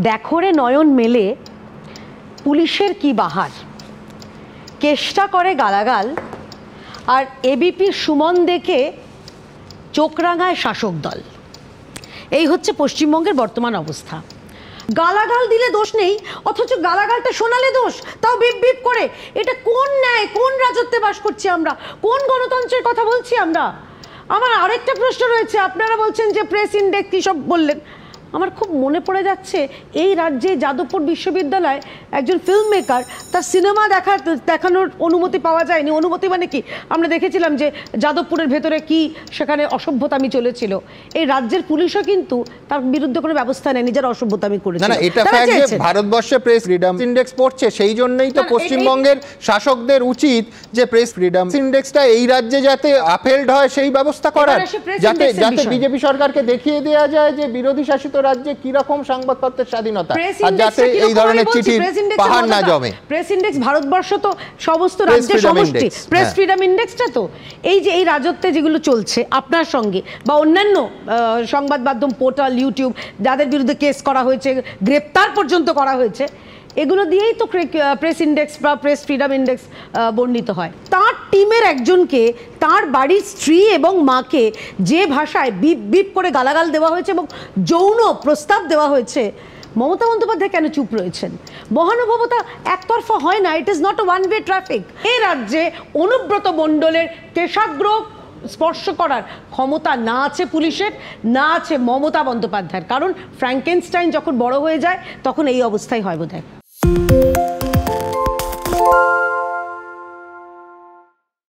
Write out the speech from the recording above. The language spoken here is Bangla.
দেখো রে নয়ন মেলে পুলিশের কি বাহার, কেষ্টা করে গালাগাল, আর এবিপি সুমন দেখে চোখ রাঙায় শাসক দল। এই হচ্ছে পশ্চিমবঙ্গের বর্তমান অবস্থা। গালাগাল দিলে দোষ নেই, অথচ গালাগালটা শোনালে দোষ, তাও বিপ বিপ করে। এটা কোন ন্যায়, কোন রাজত্বে বাস করছি আমরা, কোন গণতন্ত্রের কথা বলছি আমরা? আমার আরেকটা প্রশ্ন রয়েছে। আপনারা বলছেন যে প্রেস ইন্ডেক্স কী সব বললেন, আমার খুব মনে পড়ে যাচ্ছে এই রাজ্যে যাদবপুর বিশ্ববিদ্যালয় একজন ফিল্ম মেকার, তার সিনেমা দেখানোর অনুমতি পাওয়া যায়নি। অনুমতি মানে কি, আমরা দেখেছিলাম যে যাদবপুরের ভেতরে কি সেখানে অসভ্যতামি চলেছিল। এই রাজ্যের পুলিশও কিন্তু তার বিরুদ্ধে কোনো ব্যবস্থা নেয়নি যারা অসভ্যতামি করেছে। না, এটা ফ্যাক্ট যে ভারতবর্ষে প্রেস ফ্রিডম ইন্ডেক্স পড়ছে, সেই জন্যই তো পশ্চিমবঙ্গের শাসকদের উচিত যে প্রেস ফ্রিডম ইন্ডেক্সটা এই রাজ্যে যাতে আপহেল্ড হয় সেই ব্যবস্থা করার, যাতে বিজেপি সরকারকে দেখিয়ে দেওয়া যায় যে বিরোধী শাসিত রাজ্যে কি রকম সংবাদপত্রের স্বাধীনতা, আর যাতে এই ধরনের চিঠির পাহাড় না জমে। প্রেস ইন্ডেক্স ভারতবর্ষ তো সমস্ত রাজ্যের সমষ্টি, প্রেস ফ্রিডম ইন্ডেক্সটা তো এই যে এই রাজত্বে যেগুলো চলছে আপনার সঙ্গে বা অন্যান্য সংবাদ মাধ্যম, পোর্টাল, ইউটিউব, যাদের বিরুদ্ধে কেস করা হয়েছে, গ্রেপ্তার পর্যন্ত করা হয়েছে, এগুলো দিয়েই তো প্রেস ইন্ডেক্স বা প্রেস ফ্রিডম ইন্ডেক্স বর্ণিত হয়। তার টিমের একজনকে, তার বাড়ির স্ত্রী এবং মাকে যে ভাষায় বিপ বিপ করে গালাগাল দেওয়া হয়েছে এবং যৌন প্রস্তাব দেওয়া হয়েছে, মমতা বন্দ্যোপাধ্যায় কেন চুপ রয়েছেন? মহানুভবতা একতরফা হয় না, it is not a one way traffic. এই রাজ্যে অনুব্রত মণ্ডলের কেশাগ্র স্পর্শ করার ক্ষমতা না আছে পুলিশের, না আছে মমতা বন্দ্যোপাধ্যায়ের। কারণ ফ্র্যাঙ্কেনস্টাইন যখন বড় হয়ে যায় তখন এই অবস্থাই হয় বোধহয়।